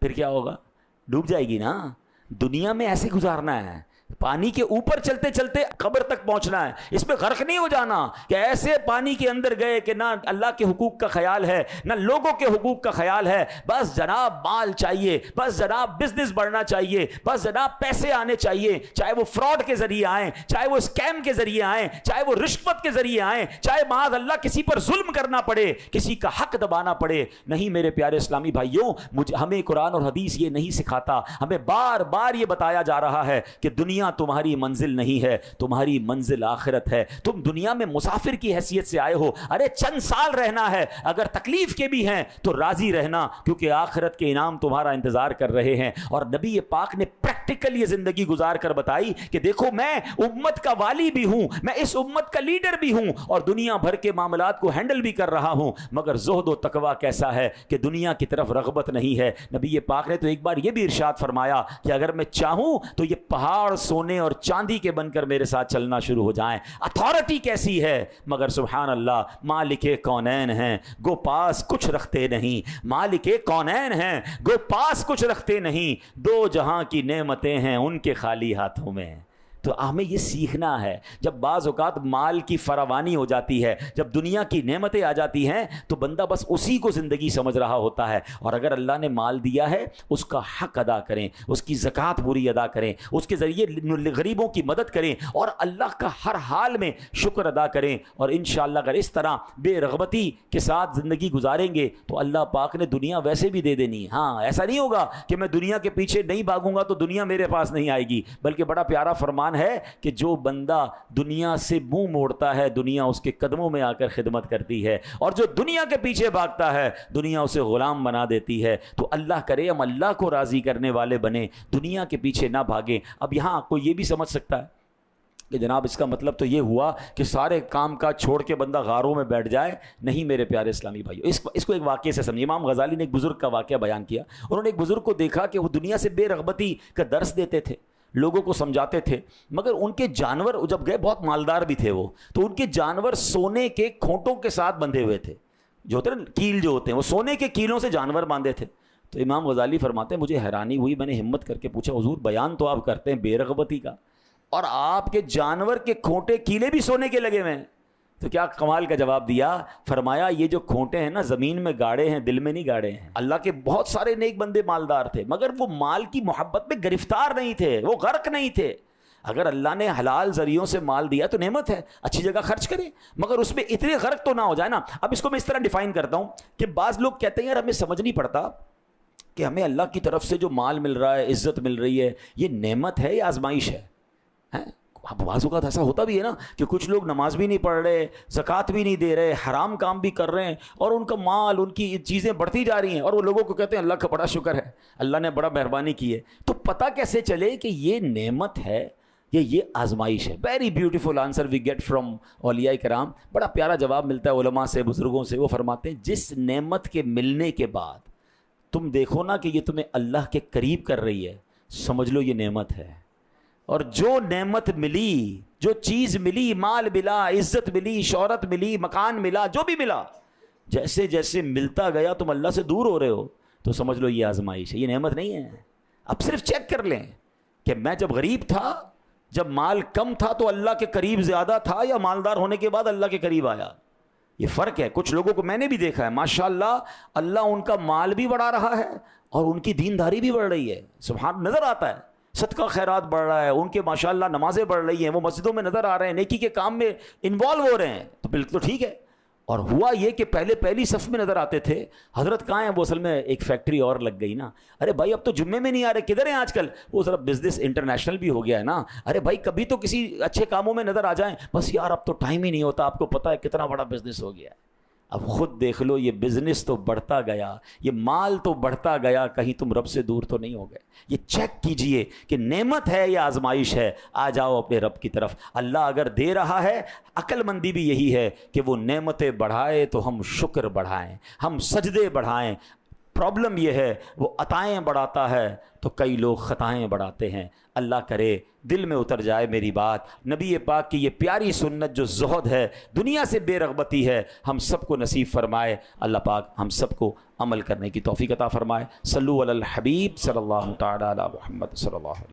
پھر کیا ہوگا؟ ڈوب جائے گی نا۔ دنیا میں ایسے گزارنا ہے، پانی کے اوپر چلتے چلتے قبر تک پہنچنا ہے، اس میں غرق نہیں ہو جانا کہ ایسے پانی کے اندر گئے کہ نہ اللہ کے حقوق کا خیال ہے نہ لوگوں کے حقوق کا خیال ہے، بس جناب مال چاہیے، بس جناب بزنس بڑھنا چاہیے، بس جناب پیسے آنے چاہیے، چاہے وہ فراڈ کے ذریعے آئیں، چاہے وہ اسکیم کے ذریعے آئیں، چاہے وہ رشوت کے ذریعے آئیں، چاہے معاذ اللہ کسی پر ظلم کرنا پڑے، کسی کا حق دبانا پڑے۔ نہیں میرے پیارے اسلامی بھائیوں، ہمیں قرآن اور حدیث یہ نہیں سکھاتا، ہمیں بار بار یہ بتایا جا رہا ہے کہ دنیا تمہاری منزل نہیں ہے، تمہاری منزل آخرت ہے۔ تم دنیا میں مسافر کی حیثیت سے آئے ہو، ارے چند سال رہنا ہے، اگر تکلیف کے بھی ہیں تو راضی رہنا، کیونکہ آخرت کے انعام تمہارا انتظار کر رہے ہیں۔ اور نبی پاک نے پریکٹیکل یہ زندگی گزار کر بتائی کہ دیکھو میں امت کا والی بھی ہوں، میں اس امت کا لیڈر بھی ہوں، اور دنیا بھر کے معاملات کو ہینڈل بھی کر رہا ہوں، مگر زہد و تقویٰ کیسا ہے کہ دنیا کی طرف رغبت نہیں ہے۔ نبی پاک نے تو ایک بار یہ بھی ارشاد فرمایا کہ اگر میں چاہوں تو یہ پہاڑ سونے اور چاندی کے بن کر میرے ساتھ چلنا شروع ہو جائیں۔ اتھارٹی کیسی ہے، مگر سبحان اللہ مالک کونین ہیں گو پاس کچھ رکھتے نہیں، مالک کونین ہیں گو پاس کچھ رکھتے نہیں، دو جہاں کی نعمتیں ہیں ان کے خالی ہاتھوں میں۔ تو ہمیں یہ سیکھنا ہے، جب بعض اوقات مال کی فراوانی ہو جاتی ہے، جب دنیا کی نعمتیں آ جاتی ہیں تو بندہ بس اسی کو زندگی سمجھ رہا ہوتا ہے، اور اگر اللہ نے مال دیا ہے اس کا حق ادا کریں، اس کی زکوٰۃ پوری ادا کریں، اس کے ذریعے غریبوں کی مدد کریں، اور اللہ کا ہر حال میں شکر ادا کریں۔ اور انشاءاللہ اگر اس طرح بے رغبتی کے ساتھ زندگی گزاریں گے تو اللہ پاک نے دنیا ویسے بھی دے دینی۔ ہاں ایسا نہیں ہوگا کہ میں دنیا کے پیچھے نہیں بھاگوں گا تو دنیا میرے پاس نہیں آئے گی، بلکہ بڑا پیارا فرمان ہے کہ جو بندہ دنیا سے منہ موڑتا ہے دنیا اس کے قدموں میں آ کر خدمت کرتی ہے، اور جو دنیا کے پیچھے بھاگتا ہے دنیا اسے غلام بنا دیتی ہے۔ تو اللہ کرے ہم اللہ کو راضی کرنے والے بنیں، دنیا کے پیچھے نہ بھاگیں۔ اب یہاں کوئی یہ بھی سمجھ سکتا ہے کہ جناب اس کا مطلب تو یہ ہوا کہ سارے کام کاج چھوڑ کے بندہ غاروں میں بیٹھ جائے۔ نہیں میرے پیارے اسلامی بھائیو، اس کو ایک واقعے سے سمجھیں۔ امام غزالی نے ایک بزرگ کا واقعہ بیان کیا، انہوں نے ایک بزرگ کو دیکھا کہ وہ دنیا سے بے رغبتی کا درس دیتے تھے، لوگوں کو سمجھاتے تھے، مگر ان کے جانور جب گئے بہت مالدار بھی تھے وہ، تو ان کے جانور سونے کے کھونٹوں کے ساتھ بندھے ہوئے تھے، جو ہوتے ہیں کیل جو ہوتے ہیں، وہ سونے کے کیلوں سے جانور باندھے تھے۔ تو امام غزالی فرماتے ہیں مجھے حیرانی ہوئی، میں نے ہمت کر کے پوچھا حضور بیان تو آپ کرتے ہیں بے رغبتی کا، اور آپ کے جانور کے کھونٹے کیلے بھی سونے کے لگے ہوئے ہیں؟ تو کیا کمال کا جواب دیا، فرمایا یہ جو کھونٹے ہیں نا زمین میں گاڑے ہیں، دل میں نہیں گاڑے ہیں۔ اللہ کے بہت سارے نیک بندے مالدار تھے، مگر وہ مال کی محبت میں گرفتار نہیں تھے، وہ غرق نہیں تھے۔ اگر اللہ نے حلال ذریعوں سے مال دیا تو نعمت ہے، اچھی جگہ خرچ کریں، مگر اس میں اتنے غرق تو نہ ہو جائے نا۔ اب اس کو میں اس طرح ڈیفائن کرتا ہوں کہ بعض لوگ کہتے ہیں یار ہمیں سمجھ نہیں پڑتا کہ ہمیں اللہ کی طرف سے جو مال مل رہا ہے، عزت مل رہی ہے، یہ نعمت ہے یا آزمائش ہے؟ بعض اوقات ایسا ہوتا بھی ہے نا کہ کچھ لوگ نماز بھی نہیں پڑھ رہے، زکوٰۃ بھی نہیں دے رہے، حرام کام بھی کر رہے ہیں، اور ان کا مال، ان کی چیزیں بڑھتی جا رہی ہیں، اور وہ لوگوں کو کہتے ہیں اللہ کا بڑا شکر ہے، اللہ نے بڑا مہربانی کی ہے۔ تو پتہ کیسے چلے کہ یہ نعمت ہے یا یہ آزمائش ہے؟ Very beautiful answer we get from اولیاء کرام، بڑا پیارا جواب ملتا ہے علماء سے، بزرگوں سے۔ وہ فرماتے ہیں جس نعمت کے ملنے کے بعد تم دیکھو نا کہ یہ تمہیں اللہ کے قریب کر رہی ہے، سمجھ لو یہ نعمت ہے۔ اور جو نعمت ملی، جو چیز ملی، مال ملا، عزت ملی، شہرت ملی، مکان ملا، جو بھی ملا، جیسے جیسے ملتا گیا تم اللہ سے دور ہو رہے ہو تو سمجھ لو یہ آزمائش ہے، یہ نعمت نہیں ہے۔ اب صرف چیک کر لیں کہ میں جب غریب تھا، جب مال کم تھا تو اللہ کے قریب زیادہ تھا، یا مالدار ہونے کے بعد اللہ کے قریب آیا؟ یہ فرق ہے۔ کچھ لوگوں کو میں نے بھی دیکھا ہے ماشاءاللہ اللہ ان کا مال بھی بڑھا رہا ہے اور ان کی دینداری بھی بڑھ رہی ہے، سبحان، نظر آتا ہے۔ صدقہ خیرات بڑھ رہا ہے، ان کے ماشاءاللہ نمازیں بڑھ رہی ہیں، وہ مسجدوں میں نظر آ رہے ہیں، نیکی کے کام میں انوالو ہو رہے ہیں، تو بالکل ٹھیک ہے۔ اور ہوا یہ کہ پہلی صف میں نظر آتے تھے، حضرت کہاں ہیں؟ وہ اصل میں ایک فیکٹری اور لگ گئی نا۔ ارے بھائی اب تو جمعے میں نہیں آ رہے، کدھر ہیں آج کل؟ وہ ذرا بزنس انٹرنیشنل بھی ہو گیا ہے نا۔ ارے بھائی کبھی تو کسی اچھے کاموں میں نظر آ جائیں۔ بس یار اب تو ٹائم ہی نہیں ہوتا، آپ کو پتہ ہے کتنا بڑا بزنس ہو گیا ہے۔ اب خود دیکھ لو، یہ بزنس تو بڑھتا گیا، یہ مال تو بڑھتا گیا، کہیں تم رب سے دور تو نہیں ہو گئے۔ یہ چیک کیجئے کہ نعمت ہے یا آزمائش ہے، آ جاؤ اپنے رب کی طرف۔ اللہ اگر دے رہا ہے، عقل مندی بھی یہی ہے کہ وہ نعمتیں بڑھائے تو ہم شکر بڑھائیں، ہم سجدے بڑھائیں۔ پرابلم یہ ہے وہ عطائیں بڑھاتا ہے تو کئی لوگ خطائیں بڑھاتے ہیں۔ اللہ کرے دل میں اتر جائے میری بات، نبی پاک کی یہ پیاری سنت جو زہد ہے، دنیا سے بے رغبتی ہے، ہم سب کو نصیب فرمائے۔ اللہ پاک ہم سب کو عمل کرنے کی توفیق عطا فرمائے۔ صلو علی الحبیب صلی اللہ تعالی علی محمد صلی اللہ علیہ وسلم۔